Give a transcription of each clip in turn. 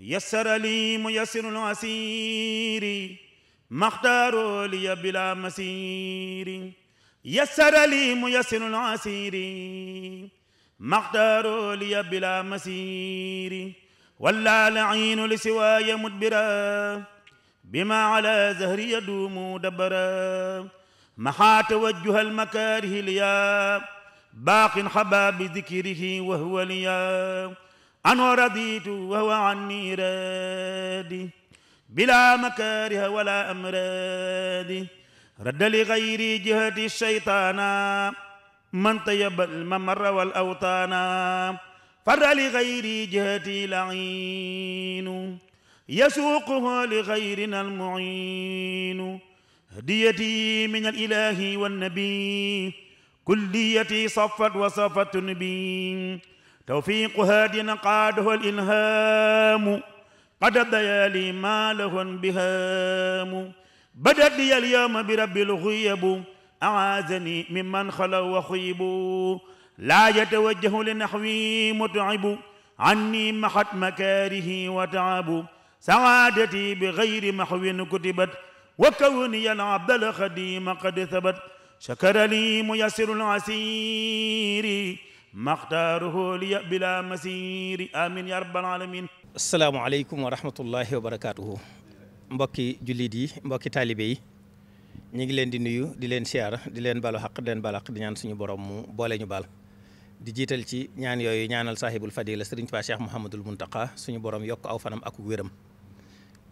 يسر لي ميسر العسير ما اختاروا لي بلا مسير يسر لي ميسر العسير ما اختاروا لي بلا مسير ولا لعين لسواي مدبرا بما على زهري يدوم دبرا محا توجه المكاره ليا باق حبا بذكره وهو ليا أنا رضيت وهو عني رادي بلا مكاره ولا أمراد رد لغيري جهة الشيطان من طيب الممر والأوطان فر لغيري جهتي لعين يسوقه لغيرنا المعين هديتي من الإله والنبي كليتي صفت وصفت بي توفيق هاد قاده الإلهام قد ضيالي ما له بهام بدت لي اليوم برب الغيب أعاذني ممن خلوا وخيبوا لا يتوجه لنحوي متعب عني محت مكاره وتعب سعادتي بغير محو كتبت وكوني العبد الخديم قد ثبت شكر لي ميسر العسير ما اختاره لي بلا مسير آمين يا رب العالمين. asalaamaaleykum wa rahmatullahi wa barakaatuhu. mbokki jullit yi mbokki taalibe yi ñu ngi leen di nuyu di leen siyaara di leen balu xaq di leen balu xaq di ñaan suñu borom mu boole ñu baal di jiital ci ñaan yooyu ñaanal saahibul fadila sëriñ Tuubaa Cheikh Mouhamadul Muntaqa suñu borom yokk aw fanam ak wéram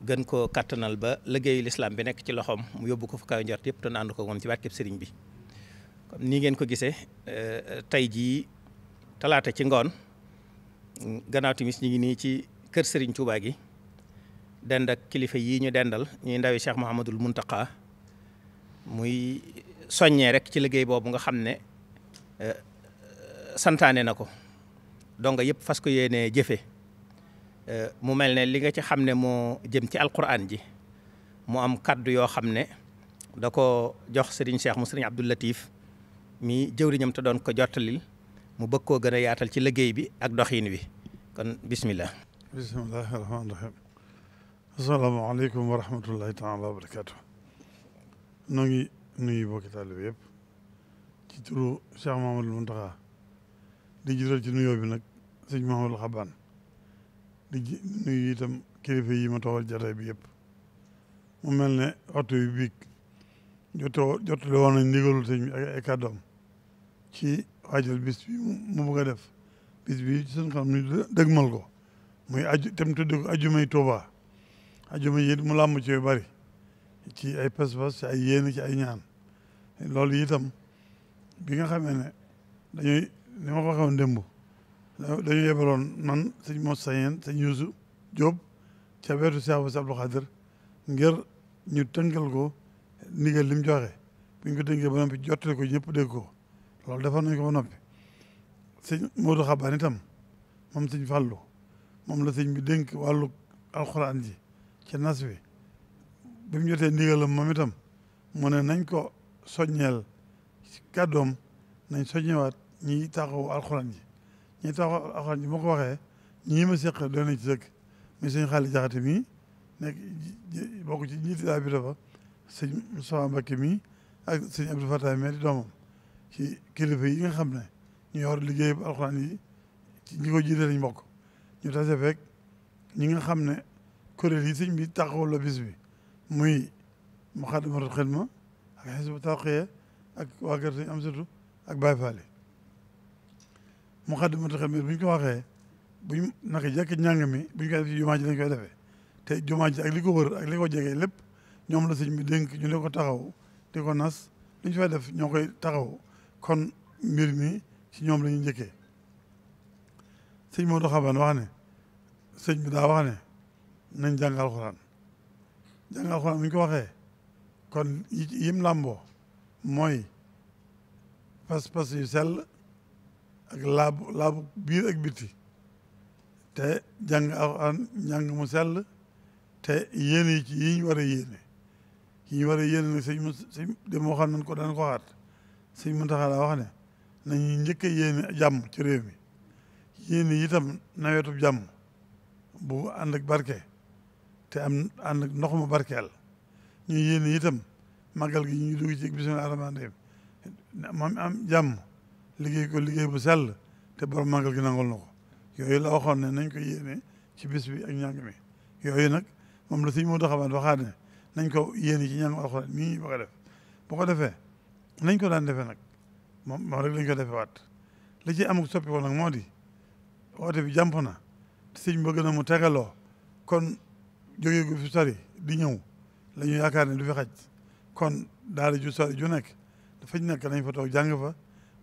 gën koo kattanal ba liggéeyu lislaam bi nekk ci loxoom mu yóbbu ko fu kaw njort yëpp te ànd ko moom ci barkeb sëriñ bi. comme nii ngeen ko gisee tey jii talaata ci ngoon gannaaw timis ñu ngi nii ci kër Serigne Touba gi dend ak kilifa yii ñu dendal ñuy ndawi Cheikh Mouhamadul Muntaqa muy soññee rek ci liggéey boobu nga xam ne santaane na ko donc yëpp fas ko yéenee jëfe mu mel ne li nga ci xam ne moo jëm ci alquran ji mu am kaddu yoo xam ne da ko jox Serigne Cheikh mu Serigne Abdou Latif mi jëwriñam te doon ko jottalil mu bëgg koo gën a yaatal ci liggéey bi ak doxiin wi kon bismillah. bismillahi rahmaani rahim. asalaamaaleykum wa rahmatullahi taala wa barakaatu. noo ngi nuyu bokki taalibe yëpp ci turu Cheikh Mouhamadul Mountakha di jiital ci nuyoo bi nag sëñ Mouhamadul Xabaan di nuyu itam kilifa yi ma toogal jataay bi yëpp mu mel ne waxtu bi biig jottali woon nañ ndigalul sëñ bi ak ay kàddoom ci waajal bis bi mu bëgg a def bis bi ci seen xam ni dëgmal ko muy aju tam tudd ko ajumay Tuuba ajuma yi mu làmb ci yu bari ci ay pas-pas ci ay yéene ci ay ñaan loolu itam bi nga xamee ne dañuy ni ma ko waxee woon démb dañu yebaloon man sëñ Moussa Sayeen sëñ Youssou Diop ca wetu Cheikh Bass Abdou Khadir ngir ñu tënkal ko ndigal li mu joxe bi ñu ko tënkee ba noppi jottale ko ñëpp dégg ko loolu defoon nañ ko ba noppi sëñ Modou Xabaan itam moom sëñ Fàllu moom la sëñ bi dénk wàllu alxuraan ji ci nas wi bi mu jotee ndigalam moom itam mu ne nañ ko soññeel kàddoom nañ soññewaat ñiy taxaw alxuraan ji ñiy taxaw alxuraan ji moo ko waxee ñii ma seq doon nañ ci sëkk mais sëñ Xaali Jaxate mii nekk bokk ci ñiiti daa bi dafa sëñ Moustapha Mbacké mii ak sëñ Abdou Fatah mii di doomam ci kilifa yi nga xam ne ñu yor liggéey bu alxuraan yi ci ñi ko jiite lañ bokk ñu tase fekk ñi nga xam ne kuréel yi sëñ bi taxawal la bis bi muy Muxaddamatul Xidma ak Hizbut Tarqiyyah ak waa kër sëñ Amsatu ak Baay Faal Muxaddamatul Xidma bu ñu ko waxee buñ naka jekk njàng mi bu ñu koy def ci jumaa ji lañ koy defee te jumaa ji ak li ko wër ak li ko jegee lépp ñoom la sëñ bi dénk ñu ne ko taxaw di ko nas li ñu fay def ñoo koy taxaw kon mbir mi ci ñoom la ñuy njëkkee sëñ Modou Xabaan wax ne sëñ bi daa wax ne nañ jàng alxuraan jàng alxuraan bu ñu ko waxee kon yim làmboo mooy pas-pas yu sell ak laabu biir ak bitti te jàng alxuraan njàng mu sell te yéene yi ci yi ñu war a yéene yi ñu war a yéene nag sëñ dem waxoon nañ ko daan ko waxaat sëñ Muntaxa daa wax ne nañu njëkk a yéene jàmm ci réew mi yéene itam nawetu jàmm bu ànd ak barke te ànd ak ndox mu barkeel ñu yéene itam màggal gi ñu dugg ci bismillah rahmaan rahim moom am jàmm liggéey ko liggéey bu sell te borom màggal gi nangul na ko yooyu la waxoon ne nañ ko yéene ci bis bi ak njàng mi yooyu nag moom la sëñ moo doxabaat waxaat ne nañ ko yéene ci njàng alxuraan mii ñu bëgg a def bu ko defee nañ ko daan defee nag moom rek lañ ko defee waat li ci amuk soppi ko nag moo di woote bi jàmp na te sëñ bëgg na mu tegaloo kon jógee gu fi sori di ñëw la ñu yaakaar ne du fi xaj kon daara ju sori ju nekk dafañ nekk nañ fa toog jàng fa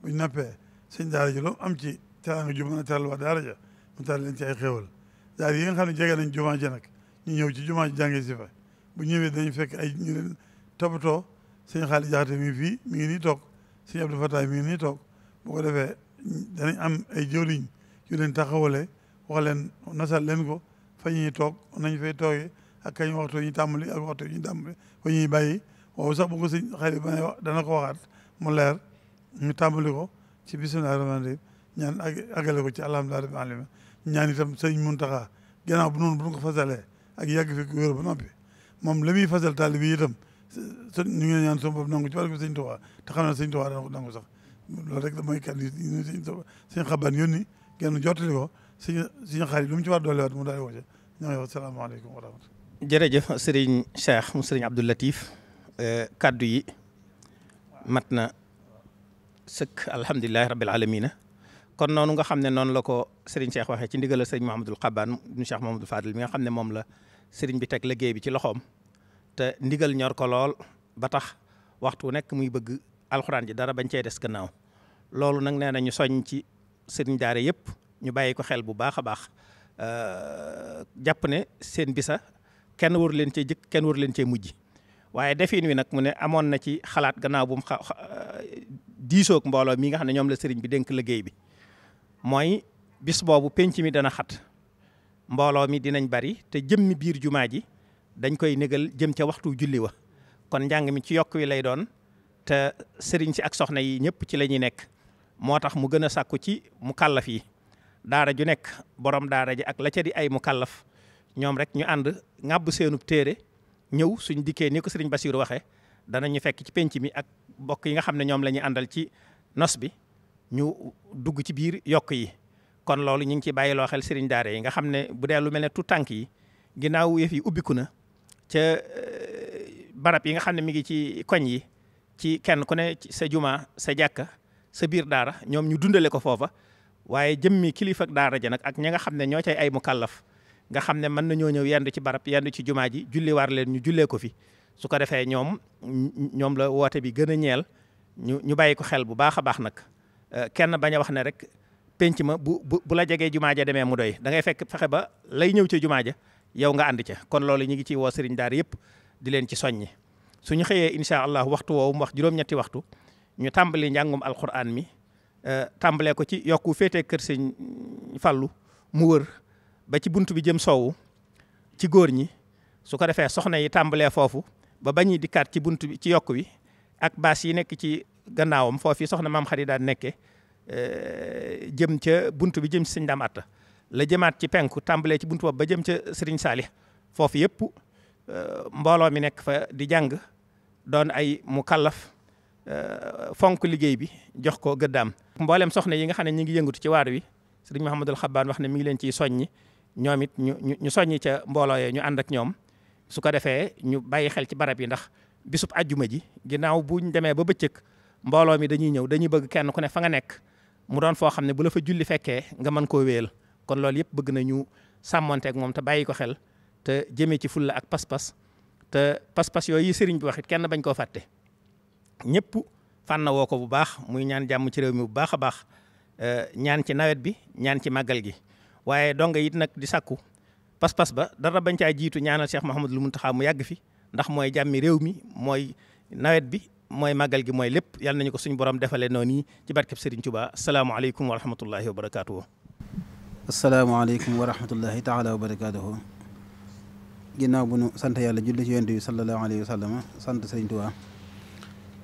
buñ nappee sëñ daara ji lu am ci teraanga ju mën a teral waa daara ja mu teral leen ci ay xéewal daara yi nga xam ne jege nañ jumaa ji nag ñu ñëw ci jumaa ji jàngee si fa bu ñëwee dañu fekk ay ñu leen toppatoo sëñ Xaali Jaxate mi ngi fii mi ngi nii toog sëñ Abdou Fatah mi ngi nii toog bu ko defee danañ am ay jëwriñ yu leen taxawale wax leen nasal leen ko fa ñuy toog nañ fay toogee ak kañ waxtu ñu tàmbali ak waxtu ñu tàmbali fa ñuy bàyyi waaw sax bu ko sëñ Xaali ba wax dana ko waxaat mu leer ñu tàmbali ko ci bismillaahi rahmaani rahiim ñaan agale ko ci alhamdulillahi rabbil aalamiin ñaan itam sëñ Muntaxa gannaaw bu noonu bu ñu ko fasalee ak yàgg fi wér ba noppi moom la muy fasal taalibe yi itam ñu ngi ñaan sama bopp nangu ci barke sëñ Tuubaa te xam ne sëñ Tuubaa dana ko nangu sax loolu rek da mooy kàddu yi sëñ Xabaan yónni genn jottali ko sëñ Xaali lu mu ci war doole waat mu daal di woote ñoo ngi wax salaamaaleykum wa rahmatulah. jërëjëf sëriñ Cheikh mu sëriñ Abdou Latif kàddu yi mat na sëkk alhamdulilahi rabbil alamina kon noonu nga xam ne noonu la ko sëriñ Cheikh waxee ci ndigalal sëriñ Mouhamadul Xabaan ibnu Cheikh Mouhamadul Fadil mi nga xam ne moom la sëriñ bi teg liggéey bi ci loxoom te ndigal ñor ko lool ba tax waxtu nekk muy bëgg alxuraan ji dara bañ cee des gannaaw loolu nag nee na ñu soññ ci sëriñ daara yëpp ñu bàyyi ko xel bu baax a baax jàpp ne seen bisa kenn waru leen cee jëkk kenn waru leen cee mujj waaye defin wi nag mu ne amoon na ci xalaat gannaaw bu mu diisoog mbooloo mi nga xam ne ñoom la sëriñ bi dénk liggéey bi mooy bis boobu penc mi dana xat mbooloo mi dinañ bari te jëmmi biir jumaa ji dañ koy négal jëm ca waxtu julli wa kon njàng mi ci yokk wi lay doon te sëriñ si ak soxna yi ñëpp ci la ñuy nekk moo tax mu gën a sàkku ci mu kàllaf yi daara ju nekk borom daara ji ak la ca di ay mu kàllaf ñoom rek ñu ànd ŋàbb seenub téere ñëw suñ dikkee ni ko sëriñ Basiiru waxee danañu fekk ci penc mi ak mbokk yi nga xam ne ñoom la ñuy àndal ci nos bi ñu dugg ci biir yokk yi kon loolu ñu ngi ci bàyyiloo xel sëriñ daara yi nga xam ne bu dee lu mel ne tout tànk yi ginnaaw yëf yi ubbiku na ca barab yi nga xam ne mi ngi ci koñ yi ci kenn ku ne sa juma sa jàkka sa biir daara ñoom ñu dundale ko foofa waaye jëmmi kilifa ak daara ja nag ak ña nga xam ne ñoo cay ay mu kàllaf nga xam ne mën nañoo ñëw yendu ci barab yendu ci jumaa ji julli war leen ñu jullee ko fi su ko defee ñoom la woote bi gën a ñeel ñu bàyyi ko xel bu baax a baax nag kenn bañ a wax ne rek penc ma bu la jegee jumaa ja demee mu doy da ngay fexe ba lay ñëw ca jumaa ja yow nga ànd ca kon loolu ñu ngi ci woo sëriñ daara yëpp di leen ci soññi suñu xëyee incha allah waxtu woowu mu wax juróom-ñetti waxtu ñu tàmbali njàngum alquran mi tàmbalee ko ci yokku féetee kër sëñ Fallu mu wër ba ci bunt bi jëm soowu ci góor ñi su ko defee soxna yi tàmbalee foofu ba bañuy dikkaat ci bunt bi ci yokk wi ak baas yi nekk ci gannaawam foofu soxna maam xarit daan nekke jëm ca bunt bi jëm ci sëñ Daam Atta la jëmaat ci penku tàmbalee ci bunt boobu ba jëm ca sëriñ Saalix foofu yëpp mbooloo mi nekk fa di jàng doon ay mu kallaf fonk liggéey bi jox ko gëddaam mboolem soxna yi nga xam ne ñi ngi yëngatu ci waar wi sëriñ Mouhamadul Xabbaan wax ne mi ngi leen ciy soññi ñoom it ñu soññi ca mbooloo yee ñu ànd ak ñoom su ko defee ñu bàyyi xel ci barab yi ndax bisub ajjuma ji ginnaaw buñ demee ba bëccëg mbooloo mi dañuy ñëw dañuy bëgg kenn ku ne fa nga nekk mu doon foo xam ne bu la fa julli fekkee nga mën koo wéyal kon loolu yëpp bëgg nañu sàmmonteeg moom te bàyyi ko xel te jëmee ci fulla ak pas-pas te pas-pas yooyu sëriñ bi wax it kenn bañ koo fàtte ñëpp fànn woo ko bu baax muy ñaan jàmm ci réew mi bu baax a baax ñaan ci nawet bi ñaan ci màggal gi waaye donga it nag di sàkku pas-pas ba dara bañ caa jiitu ñaanal Cheikh Mouhamadul Mountakha mu yàgg fi ndax mooy jàmmi réew mi mooy nawet bi mooy màggal gi mooy lépp yàlla nañu ko suñu borom defalee noonu yi ci barkeb Serigne Touba asalaamaaleykum wa rahmatullahi wa barakaatuhu. asalaamaaleykum wa rahmatullahi taala wa barakaatuhu. ginnaaw bu nu sant yàlla julli ci yonent bi sallallahu alayhi wa sallam sant Serigne Touba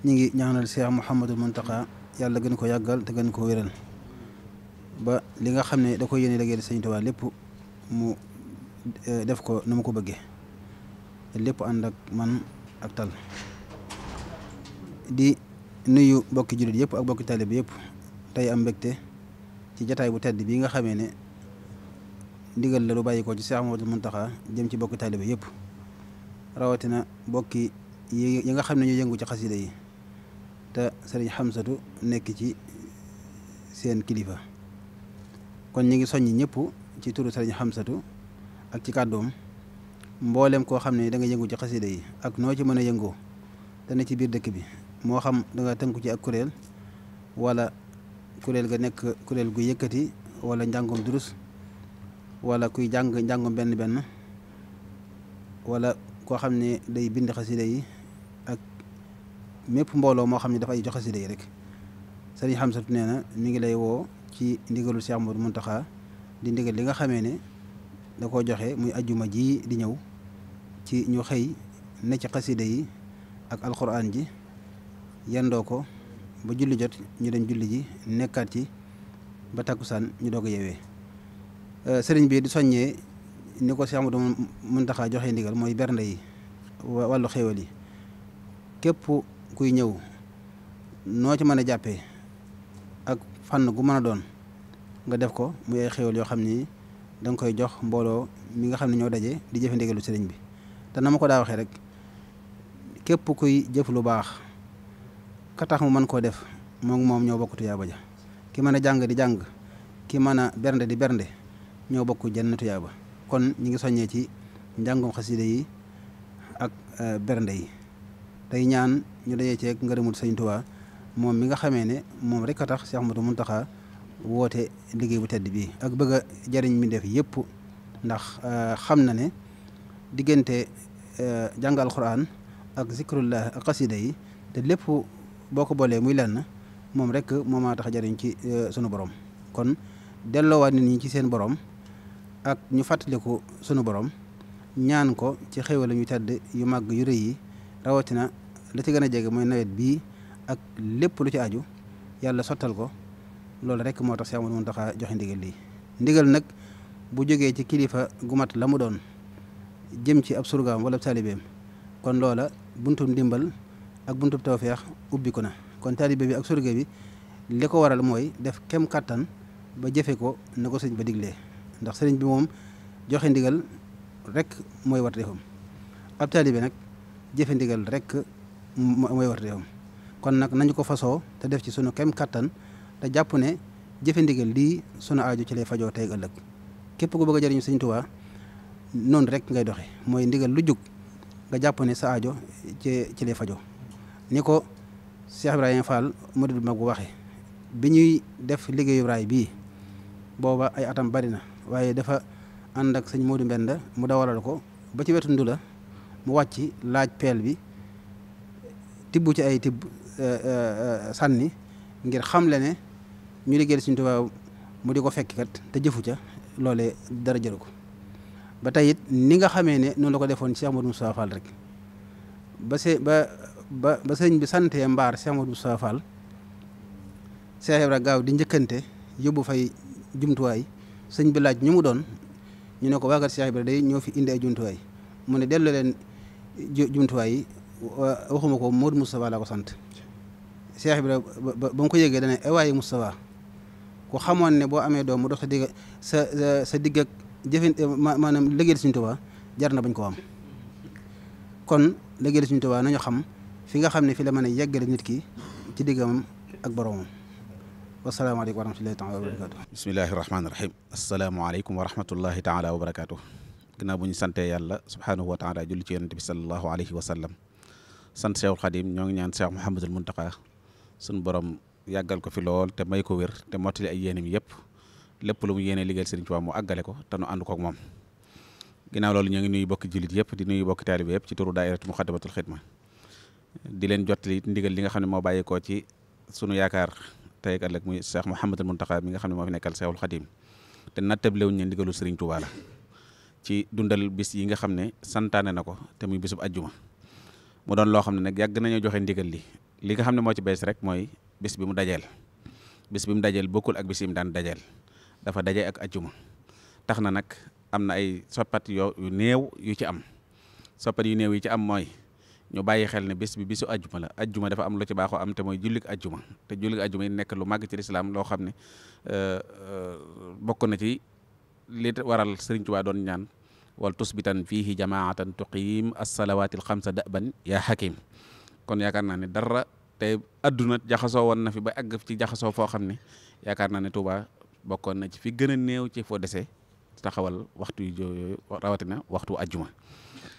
ñu ngi ñaanal Cheikh Mouhamadul Mountakha yàlla gën ko yàggal te gën ko wéral ba li nga xam ne da ko yéene liggéey Serigne Touba lépp mu def ko nu ma ko bëggee lépp ànd ak man ak tal di nuyu bokki jullit yëpp ak bokki taalibe yëpp tey am mbégte ci jataay bu tedd bii nga xamee ne ndigal la lu bàyyi ko ci Cheikh Mouhamadoul Mountakha jëm ci bokki taalibe yëpp rawatina bokki yi nga xam ne ñu yëngu ci xasida yi te sëriñ Xamsatu nekk ci seen kilifa kon ñi ngi soññi ñëpp ci turu sëriñ Xamsatu ak ci kàddoom mboolem koo xam ne da nga yëngu ci xasida yi ak noo ci mën a yëngoo te ne ci biir dëkk bi moo xam da nga tënku ci ak kuréel wala kuréel ga nekk kuréel gu yëkkati wala njàngum durus wala kuy jàng njàngum benn wala koo xam ne day bind xasida yi ak mépp mbooloo moo xam ne dafa ay jox xasida yi rek sëriñ Xamsatu nee na mi ngi lay woo ci ndigalul Cheikh Mouhamadoul Mountakha di ndigal li nga xamee ne da koo joxe muy ajjuma ji di ñëw ci ñu xëy ne ci xasida yi ak alxuraan ji yendoo ko ba julli jot ñu dem julli ji nekkaat ci ba takkusaan ñu doog a yeewee sëriñ bi di soññee ni ko Cheikh Mouhamadoul Mountakha joxe ndigal mooy bernde yi wàllu xéewal yi képp kuy ñëw noo ci mën a jàppee ak fànn gu mën a doon nga def ko muy ay xéewal yoo xam ni da nga koy jox mbooloo mi nga xam ne ñoo daje di jëfe ndigalu sëriñ bi te na ma ko daa waxee rek képp kuy jëf lu baax ka tax mu mën koo def moom ñoo bokk tuyaaba ja ki mën a jàng di jàng ki mën a bernde di bernde ñoo bokk jenn tuyaaba kon ñi ngi soññee ci njàngum xasida yi ak bernde yi tey ñaan ñu dajee ceeg ngërëmul sëriñ Tuubaa moom mi nga xamee ne moom rek a tax Cheikh Mouhamadoul Mountakha woote liggéey bu tedd bii ak bëgg a jariñ mi def yëpp ndax xam na ne diggante jàngal Alxuraan ak zikrullah ak xasida yi te lépp boo ko boolee muy lenn moom rek moo maa tax jariñ ci sunu borom kon delloowaat nit ñi ci seen borom ak ñu fàttaliku sunu borom ñaan ko ci xéwal yu tedd yu màgg yu rëy yi rawatina la ci gën a jege mooy nawet bii ak lépp lu ci aju yàlla sottal ko loolu rek moo tax Cheikh Mouhamadoul Mountakha joxe ndigal lii ndigal nag bu jógee ci kilifa gu mat la mu doon jëm ci ab surgaam wala ab taalibeem kon loola buntub ndimbal ak buntub tawfeex ubbi ko na kon taalibe bi ak surga bi li ko waral mooy def kem kàttan ba jëfe ko na ko sëñ ba diglee ndax sëriñ bi moom joxe ndigal rek mooy war defam ab taalibe nag jëfe ndigal rek mooy war defam kon nag nañu ko fasoo te def ci sunu kem kàttan te jàpp ne jëfe ndigal lii sunu aaju ci lay fajoo tey ëllëg képp ku bëgg a jëriñu sëñ Tuubaa noonu rek ngay doxe mooy ndigal lu jug nga jàpp ne sa aajo ci lay fajoo ni ko Cheikh Ibrahima Fall murid bu mag bu waxee bi ñuy def liggéeyu raay bii booba ay atam bari na waaye dafa ànd ak sëñ Modou Mbenda mu dawalal ko ba ci wetu Ndula mu wàcc laaj peel bi tibb ci ay tibb sànni ngir xamle ne ñu liggéeyal Sëñ Tuubaa mu di ko fekk kat te jëfu ca loolee dara jëru ko ba tey it ni nga xamee ne noonu la ko defoon Cheikh Modou Moustapha Fall rek ba sëñ bi santee mbaar Cheikh Modou Moustapha Fall Cheikh Ibra gaaw di njëkkante yóbbu fay jumtuwaay sëñ bi laaj ñu mu doon ñu ne ko waagat Cheikh Ibra day ñoo fi indi ay jumtuwaay mu ne delloo leen jumtuwaay yi waxuma ko Modou Moustapha laa ko sant Cheikh Ibra ba mu ko yëgee dana waaye Moustapha ku xamoon ne boo amee doom mu dox sa digg ak jëfin maanaam liggéeyal Sëñ Tuubaa jar na bañ ko am kon liggéeyal Sëñ Tuubaa nañu xam fi nga xam ne fi la mën a yeggale nit ki ci diggam ak boromam wasalaamaaleykum wa rahmatullahi taala wa barakaatu bismillahi rahmaani rahim asalaamaaleykum wa rahmatullahi taala wa barakaatu ginnaaw bu ñu santee yàlla subhaanahu wa taala julli ci yonent bi sallallahu alayhi wa sallam sant Cheikhul Khadim ñoo ngi ñaan Cheikh Mouhamadoul Mountakha suñu borom yàggal ko fi lool te may ko wér te mottali ay yéenam yëpp lépp lu mu yéene liggéeyal Sëriñ Tuubaa mu àggale ko te nu ànd kook moom ginnaaw loolu ñoo ngi nuyu bokki jullit yëpp di nuyu bokki taalibe yëpp ci turu daayiratu Muxaddamatul Xidma di leen jottali ndigal li nga xam ne moo bàyyeekoo ci sunu yaakaar tey ak ëllëg muy Cheikh Mouhamadoul Mountakha mi nga xam ne moo fi nekkal Cheikhul Khadim te nattablewuñ ne ndigalu Sëriñ Tuubaa la ci dundal bis yi nga xam ne santaane na ko te muy bisub ajjuma mu doon loo xam ne nag yàgg nañoo joxe ndigal li nga xam ne moo ci bees rek mooy bis bi mu dajeel bokkul ak bis yi mu daan dajeel dafa daje ak ajjuma tax na nag am na ay soppat yu néew yu ci am soppat yu néew yi ci am mooy ñu bàyyi xel ne bés bi bisu ajjuma la ajjuma dafa am lu ci baaxoo am te mooy jullik ajjuma te jullik ajjuma yi nekk lu màgg ci lislaam loo xam ne bokk na ci li waral Sëriñ Tuubaa doon ñaan wal tusbitan fiihi jamaatan tuqiim as-salawaatil xamsa daban yaa hakim kon yaakaar naa ne dara te adduna jaxasoo woon na fi ba àgg ci jaxasoo foo xam ne yaakaar naa ne Tuubaa bokkoon na ci fi gën a néew ci foo desee taxawal waxtu yu yooyu rawatina waxtu ajjuma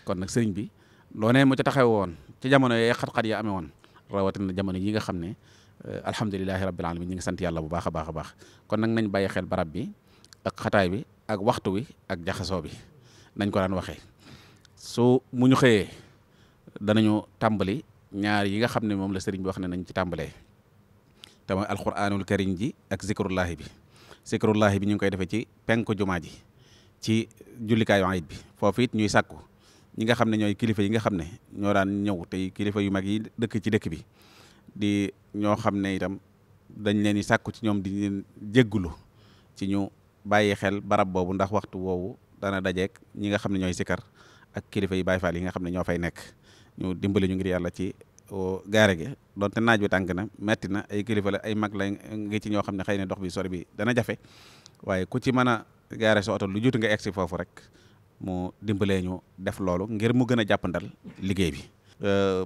kon nag sëriñ bi loonee mu ca taxaw woon ci jamono yee xat-xat ya amee woon rawatina jamono yi nga xam ne alhamdulilahi rabbil alamin ñi ngi sant yàlla bu baax a baax a baax kon nag nañ bàyyi xel barab bi ak xataay bi ak waxtu wi ak jaxasoo bi nañ ko daan waxee mu ñu xëyee danañu tàmbali ñaar yi nga xam ne moom la sëriñ bi wax ne nañ ci tàmbalee te mooy alquranul karim ji ak zikrullahi bi zikrullahi bi ñu ngi koy defee ci penku jumaa ji ci jullikaayu ayit bi foofu it ñuy sàkku ñi nga xam ne ñooy kilifa yi nga xam ne ñoo daan ñëw tey kilifa yu mag yi dëkk ci dëkk bi di ñoo xam ne itam dañ leen di sàkku ci ñoom di leen jéggulu ci ñu bàyyi xel barab boobu ndax waxtu woowu dana dajeek ñi nga xam ne ñooy sikar ak kilifa yi Baay Faal yi nga xam ne ñoo fay nekk ñu dimbali ñu ngir yàlla ci gaare gi donte naaj wi tàng na metti na ay kilifa la ay mag la ngi ci ñoo xam ne xëy na dox bi sori bi dana jafe waaye ku ci mën a gaare sa oto lu juuti nga egsi foofu rek mu dimbalee ñu def loolu ngir mu gën a jàppandal liggéey bi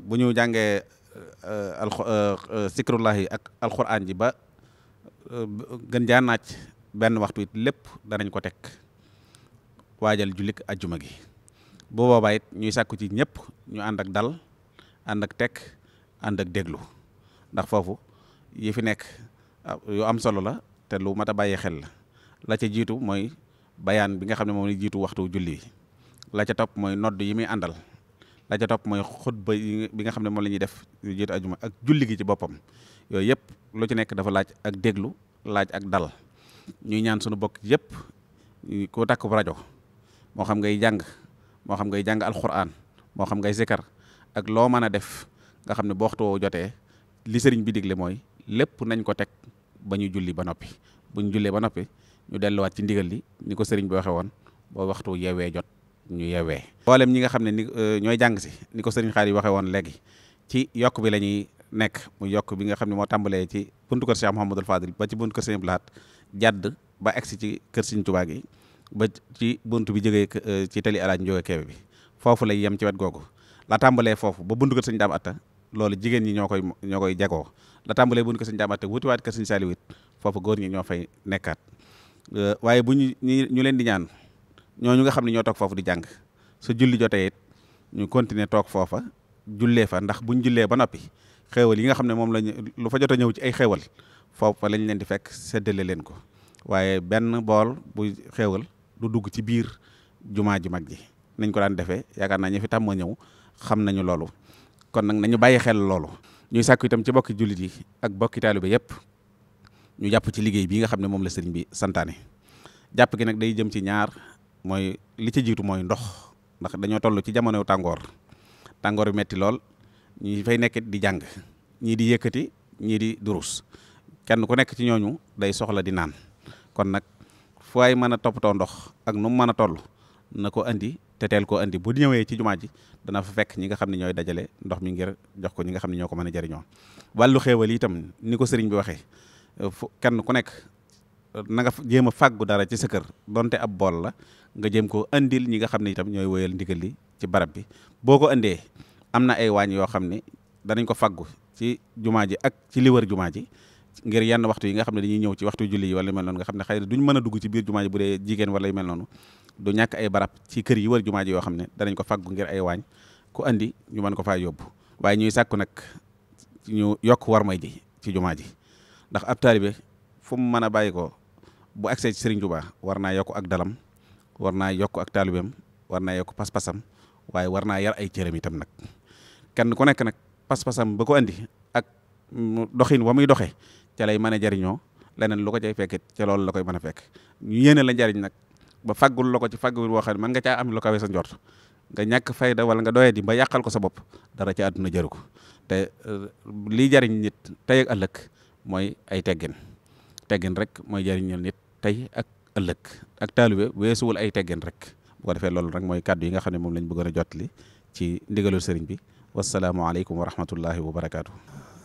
bu ñu jàngee zikrullahi ak alquran ji ba gën jaa naaj benn waxtu it lépp danañ ko teg waajal jullik ajjuma gi bu boobaa it ñuy sàkku ci ñëpp ñu ànd ak dal ànd ak tekk ànd ak déglu ndax foofu yi fi nekk yu am solo la te lu mat a bàyyi xel la ca jiitu mooy bayaan bi nga xam ne moom la jiitu waxtu julli la ca topp mooy nodd yi muy àndal la ca topp mooy xutba bi nga xam ne moom la ñuy def yu jiitu ajjuma ak julli gi ci boppam yooyu yëpp lu ci nekk dafa laaj ak déglu laaj ak dal ñuy ñaan sunu bokk yëpp ku takk rajo moo xam ngay jàng moo xam ngay jàng alquran moo xam ngay zikar ak loo mën a def nga xam ne bu waxtu woo jotee li sëriñ bi digle mooy lépp nañ ko teg ba ñu julli ba noppi bu ñu jullee ba noppi ñu delluwaat ci ndigal li ni ko sëriñ bi waxee woon boo waxtu yeewee jot ñu yeewee mboolem ñi nga xam ne ni ñooy jàng si ni ko sëriñ xaar yi waxee woon léegi ci yokk bi la ñuy nekk muy yokk bi nga xam ne moo tàmbalee ci buntu kër Cheikh Mouhamadul Fadil ba ci buntu kër Sëriñ Blaat jàdd ba egsi ci kër Sëriñ Tuubaa gi ba ci buntu bi jógee ci tali alaaj njóge keebe bi foofu lay yem ci wet googu la tàmbalee foofu ba buntu kër Sëriñ Daam Atta loolu jigéen ñi ñoo koy jagoo la tàmbalee buntu kër Sëriñ Daam Atta wutiwaat kër Sëriñ Saaliw it foofu góor ñi ñoo fay nekkaat waaye bu ñu leen di ñaan ñooñu nga xam ne ñoo toog foofu di jàng su julli jotee it ñu continuer toog foofa jullee fa ndax buñ jullee ba noppi xéewal yi nga xam ne moom lañ lu fa jot a ñëw ci ay xéewal foofa lañ leen di fekk séddale leen ko waaye benn bool bu xéewal du dugg ci biir jumaa ji mag ji nañ ko daan defee yaakaar naa ñi fi tàmm ñëw xam nañu loolu kon nag nañu bàyyi xel loolu ñuy sàkku itam ci bokki jullit yi ak bokki taalibe yépp ñu jàpp ci liggéey bi nga xam ne moom la sëriñ bi santaane jàpp gi nag day jëm ci ñaar mooy li ci jiitu mooy ndox ndax dañoo toll ci jamono tàngoor bi metti lool ñi fay nekkit di jàng ñii di yëkkati ñii di durus kenn ku nekk ci ñooñu day soxla di naan kon nag fu ay mën a toppatoo ndox ak nu mu mën a toll na ko andi te teel koo andi bu ñëwee ci jumaa ji dana fa fekk ñi nga xam ne ñooy dajale ndox mi ngir jox ko ñi nga xam ne ñoo ko mën a jëriñoo wàllu xéewal itam ni ko sëriñ bi waxee kenn ku nekk na nga jéem a fàggu dara ci sa kër donte ab bool la nga jéem koo andil ñi nga xam ne itam ñooy woyal ndigal li ci barab bi boo ko andee am na ay waañ yoo xam ne danañ ko fàggu ci jumaa ji ak ci li wër jumaa ji ngir yenn waxtu yi nga xam ne dañuy ñëw ci waxtu julli yi wala yu mel noonu nga xam ne xëy na duñ mën a dugg ci biir jumaa ji bu dee jigéen wala yu mel noonu du ñàkk ay barab ci kër yi wër jumaa ji yoo xam ne danañ ko fàggu ngir ay waañ ku andi ñu mën ko faa yóbbu waaye ñuy sàkku nag ñu yokk war may ji ci jumaa ji ndax ab taalibe fu mu mën a bàyyi ko bu agsee ci Sëriñ Tuubaa war naa yokk ak dalam war naa yokk ak taalibeem war naa yokk pas-pasam waaye war naa yar ay cëram itam nag kenn ku nekk nag pas-pasam ba ko andi ak doxin wa muy doxee ca lay mën a jariñoo leneen lu ko cay fekkit ca loolu la koy mën a fekk ñu yéene la jariñ nag ba faggul la ko ci faggul boo xam ne mën nga caa am lu kawe sa njort nga ñàkk fayda wala nga doyee di ba yàqal ko sa bopp dara ci àdduna jaru ko te lii jariñ nit tey ak ëllëg mooy ay teggin rek mooy jariñal nit tey ak ëllëg ak taalibe weesuwul ay teggin rek. bu ko defee loolu rek mooy kàddu yi nga xam ne moom lañ bëggoon a jottali ci ndigalul sëriñ bi. wasalaamualeykum wa rahmatullahi wa barakaatu.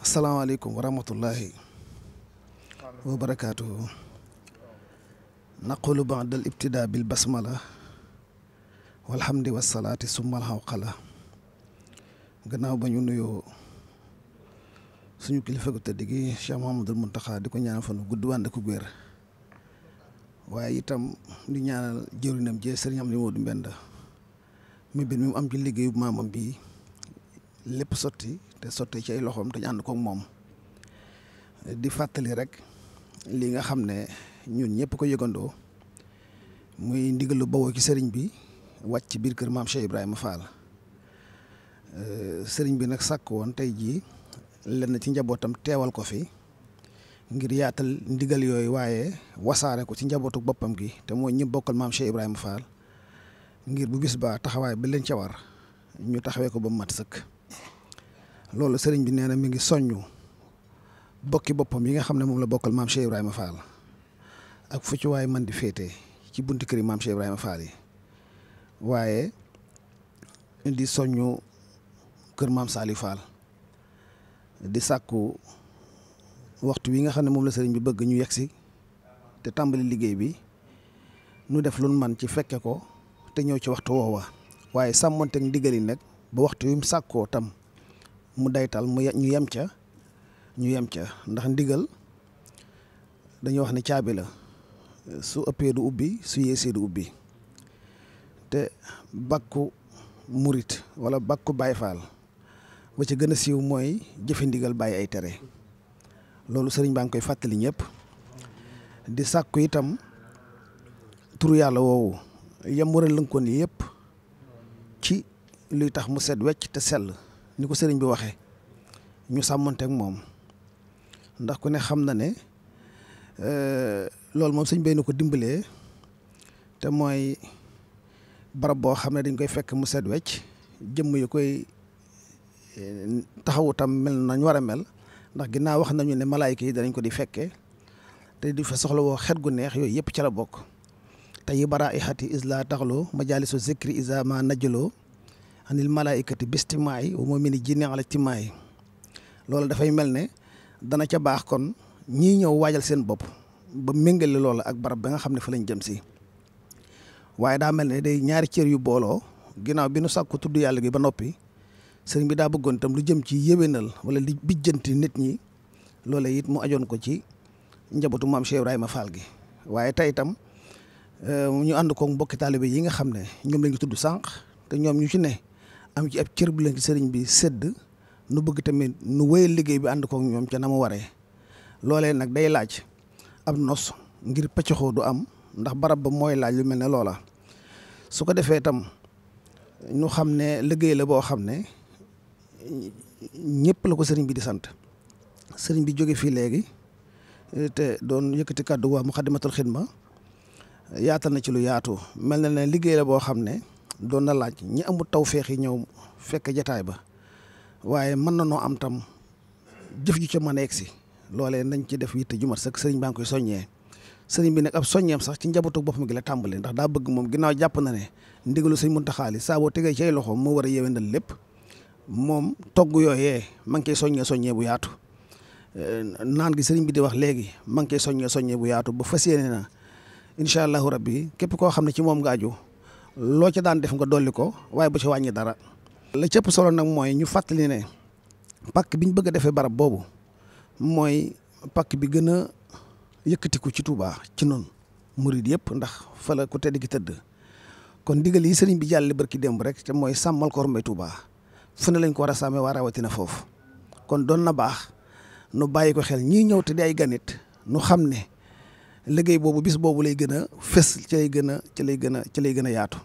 asalaamaaleykum wa rahmatullahi wa barakaatu. naqulu ba'da al ibtidaa bil basmala walhamdi wasalaati summa al hawqala. gannaaw ba ñu nuyoo suñu kilifa gu tëdd gi Cheikh Mouhamadoul Mountakha di ko ñaanal fan gudd wànd ku wér waaye itam di ñaanal jëwrinam jee sëriñ Amdi Moodu Mbenda mi bi mu am ci liggéeyu maamam bi lépp sotti te sotti ci ay loxoom te ñu ànd koog moom di fàttali rek li nga xam ne ñun ñëpp ko yëgandoo muy ndigalu bawoo ci sëriñ bi wàcc ci biir kër maam Cheikh Ibrahima Fall. sëriñ bi nag sàkk woon tey jii lenn ci njabootam teewal ko fi ngir yaatal ndigal yooyu waaye wasaare ko ci njabootu boppam gi te mooy ñi bokkal maam Cheikh Ibrahima Fall ngir bu bis ba taxawaay bi leen ca war ñu taxawee ko ba mu mat sëkk. loolu sëriñ bi nee na mi ngi soññu bokki boppam yi nga xam ne moom la bokkal maam Cheikh Ibrahima Fall ak fu ci waay man di féete ci bunti kër yi maam Cheikh Ibrahima Fall yi waaye di soññu kër maam Saliou Fall di sàkku waxtu wi nga xam ne moom la sëriñ bi bëgg ñu yegsi te tàmbali liggéey bi nu def lu man ci fekke ko te ñëw ci waxtu woowa waaye sàmmonteeg ndigal yi nag ba waxtu wi mu sàkkoo tam mu daytal ñu yem ca ndax ndigal dañuy wax ne caabi la su ëppee du ubbi su yeesee du ubbi te bakku murit wala bakku Baay Faal ba ci gën a siiw mooy jëfe ndigal bàyyi ay tere loolu sëriñ baa ngi koy fàttali ñëpp di sàkku itam turu yàlla woowu yam war a lënkoon yëpp ci luy tax mu set wecc te sell ni ko sëriñ bi waxee ñu sàmmanteeg moom ndax ku ne xam na ne loolu moom sëñ bay na ko dimbalee te mooy barab boo xam ne dañ koy fekk mu set wecc jëmm yu koy taxawu tam mel nañ war a mel ndax ginnaaw wax nañu ne malaayika yi danañ ko di fekkee te di fa soxla woo xet gu neex yooyu yëpp ca la bokk te yi bara ihati isla taxloo majalisu zikri isa ma najjaloo anil malaayikati bistimaay wa mu'mini jinni ala timaay loolu dafay mel ne dana ca baax kon ñii ñëw waajal seen bopp ba méngale loola ak barab ba nga xam ne fa lañ jëm si waaye daa mel ne day ñaari cër yu booloo ginnaaw bi nu sàkku tudd yàlla gi ba noppi sëriñ bi daa bëggoon itam lu jëm ci yéwénal wala li bijjanti nit ñi loola it mu ajoon ko ci njabootu maam Cheikh Ibrahima Fall gi waaye tey itam ñu ànd ko mbokki taalibe yi nga xam ne ñoom la ñu tudd sànq te ñoom ñu ci ne am ci ab cër bu leen ci sëriñ bi sédd nu bëgg tamit nu wéyal liggéey bi ànd ko ñoom ca na mu waree loolee nag day laaj ab nos ngir pëccëxoo du am ndax barab ba mooy laaj lu mel ne loola su ko defee itam ñu xam ne liggéey la boo xam ne ñëpp la ko sëriñ bi di sant sëriñ bi jóge fii léegi te doon yëkkati kàddu waa Muxaddamatul Xidma yaatal na ci lu yaatu mel na ne liggéey la boo xam ne doon na laaj ñi amul tawféex yi ñëw fekk jataay ba waaye mën na noo am tam jëf ju ca mën a egsi loolee nañ ci def yitte ju mat sëkk sëriñ baa ngi koy soññee sëriñ bi nag ab soññeem sax ci njabootu boppam gi la tàmbale ndax daa bëgg moom ginnaaw jàpp na ne ndigalu sëñ Muntaxa li saa boo tegee ci ay loxo moo war a yéwénal lépp moom togg yooyee ma ngi koy soññee bu yaatu naan gi sëriñ bi di wax léegi ma ngi koy soññee bu yaatu ba fas yéene na incha allahu rabbi képp koo xam ne ci moom nga aju loo ca daan def nga dolli ko waaye bu ci wàññi dara. la cëpp solo nag mooy ñu fàttali ne pàkk bi ñu bëgg a defee barab boobu mooy pàkk bi gën a yëkkatiku ci Touba ci noonu murid yëpp ndax fa la ku tedd gi tëdd kon ndigal yi sëriñ bi jàlle barki démb rek te mooy sàmmal ko ormay Touba fu ne lañ ko war a sàmmee waa rawatina foofu kon doon na baax nu bàyyi ko xel ñii ñëw te di ay ganit nu xam ne liggéey boobu bis boobu lay gën a fës ci lay gën a yaatu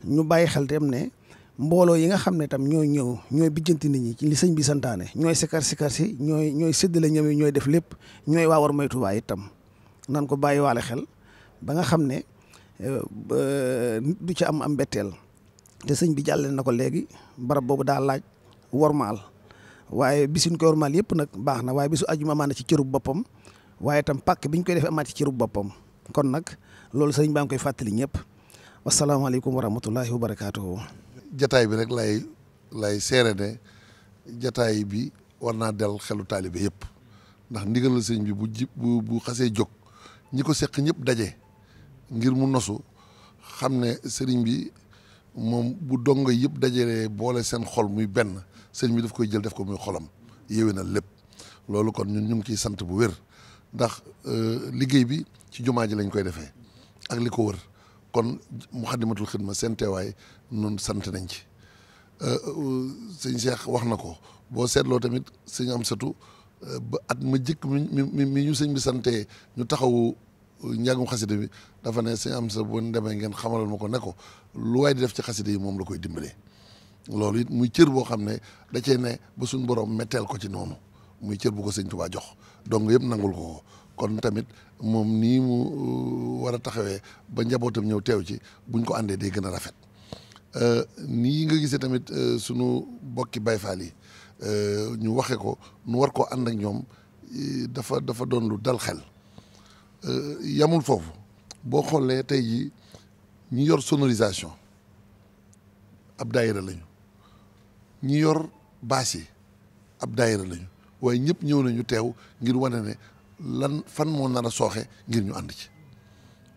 ñu bàyyi xel tam ne mbooloo yi nga xam ne tam ñooy ñëw ñooy bijjanti nit ñi ci li sëñ bi santaane ñooy sikar si ñooy séddale ñoom yi ñooy def lépp ñooy waa war may Touba itam nan ko bàyyi waale xel ba nga xam ne du ci am mbetteel te sëñ bi jàllale na ko léegi barab boobu daa laaj wormaal waaye bisuñ ko wormaal yëpp nag baax na waaye bisu ajuma amaana ci cërub boppam waaye itam pàkk bi ñu koy defee amaat ci cërub boppam kon nag loolu sëriñ baa ngi koy fàttali ñëpp wasalaamaaleykum wa rahmatullahi wa barakaatuhu. jataay bi rek lay seere ne jataay bi war naa del xelu taalibe yëpp ndax ndigalal sëriñ bi bu xasee jóg ñi ko seq ñëpp daje ngir mu nosu xam ne sëriñ bi moom bu dongo yëpp dajalee boole seen xol muy benn sëriñ bi daf koy jël def ko muy xolam yéwénal lépp loolu kon ñun ñu ngi ciy sant bu wér ndax liggéey bi ci jumaa ji lañ koy defee ak li ko wër kon Muxaddamatul Xidma seen teewaay nun sant nañ ci sëñ Cheikh wax na ko boo seetloo tamit sëñ Amsatu ba at ma jëkk mi ñu sëñ bi santee ñu taxawu njàngum xasida bi dafa ne sëñ Amsatu bu demee ngeen xamalal ma ko ne ko lu waay di def ci xasida yi moom la koy dimbalee loolu it muy cër boo xam ne da cee ne ba suñ borom metteel ko ci noonu muy cër bu ko sëñ Tuubaa jox donc yëpp nangul ko kon tamit moom nii mu war a taxawee ba njabootam ñëw teew ci buñ ko àndee day gën a rafet nii nga gisee tamit sunu bokki Baay Faal yi ñu waxe ko nu war koo ànd ak ñoom dafa doon lu dal xel yamul foofu boo xoolee tey ji ñi yor sonorisation ab daayira lañu ñi yor baas yi ab daayira lañu waaye ñëpp ñëw nañu teew ngir wane ne lan fan moo nar a sooxe ngir ñu ànd ci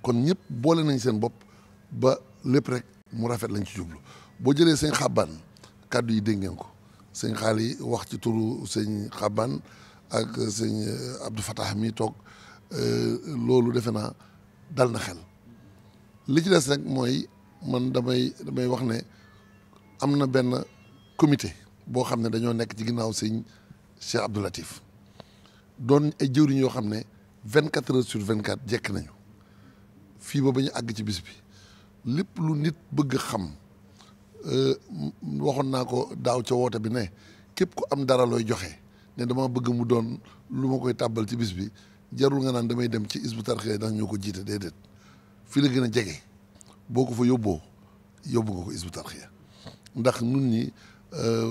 kon ñëpp boole nañ seen bopp ba lépp rek mu rafet lañ ci jublu boo jëlee sëñ Xaban kàddu yi dégg ngeen ko sëñ Xaali wax ci turu sëñ Xaban ak sëñ Abdou Fatah mi toog loolu defe naa dal na xel li ci des rek mooy man damay wax ne am na benn comité boo xam ne dañoo nekk ci ginnaaw sëñ Cheikh Abdou Latif doon ay jëwriñ yoo xam ne 24 heures sur 24 jekk nañu fii ba ñu àgg ci bis bi lépp lu nit bëgg xam waxoon naa ko daaw ca woote bi ne képp ku am dara looy joxe ne dama bëgg mu doon lu ma koy tàbbal ci bis bi jarul nga naan damay dem ci Hizbut Tarqiyyah ndax ñoo ko jiite déedéet fii la gën a jege boo ko fa yóbbu nga ko Hizbut Tarqiyyah ndax nun ñi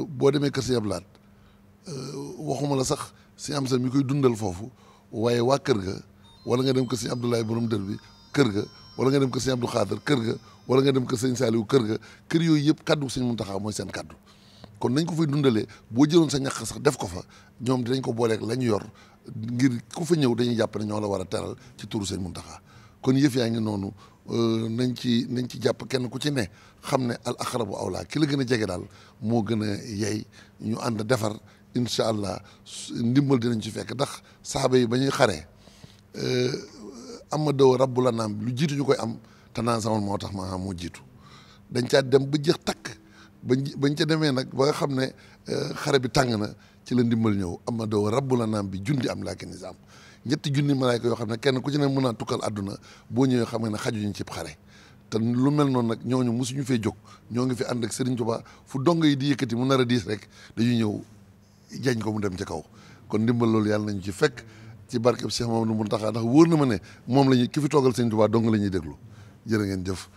boo demee kër Sëñ Abdou Lahad waxuma la sax Sëñ Amsa mi koy dundal foofu waaye waa kër ga wala nga dem kër Sëñ Abdoulaye borom dër bi kër ga wala nga dem kër Sëñ Abdou Khadr kër ga wala nga dem kër Sëñ Saliou kër ga kër yooyu yëpp kaddu Sëñ Muntaxa mooy seen kaddu kon nañ ko fay dundalee boo jëloon sa ñàq sax def ko fa ñoom dinañ ko booleeg la ñu yor ngir ku fa ñëw dañuy jàpp ne ñoo la war a teral ci turu Sëñ Muntaxa kon yëf yaa ngi noonu nañ ci jàpp kenn ku ci ne xam ne al aqrabu awlaa ki la gën a jege daal moo gën a yey ñu ànd defar incha allah ndimbal dinañ ci fekk ndax saaba yi ba ñuy xaree ama daw rabbu la naam lu jiitu ñu koy am te naan sama moo tax maa moo jiitu dañ caa dem ba jeex takk bañ ca demee nag ba nga xam ne xare bi tàng na ci la ndimbal ñëw ama daw rabbu la naam bi jundi am laakin nizaam ñetti junni malaayka yoo xam ne kenn ku ci ne mën naa tukkal àdduna boo ñëwee xam nga ne xajuñu ci xare te lu mel noonu nag ñooñu mosuñu fee jóg ñoo ngi fi ànd ak Serigne Touba fu dong yi di yëkkati mu nar a diis rek dañuy ñëw jañ ko mu dem ci kaw kon ndimbal loolu yàlla nañu ci fekk ci barkeb Cheikh Mamadou Mountakha ndax wóor na ma ne moom la ñuy ki fi toogal Serigne Touba dong la ñuy déglu jërë ngeen jëf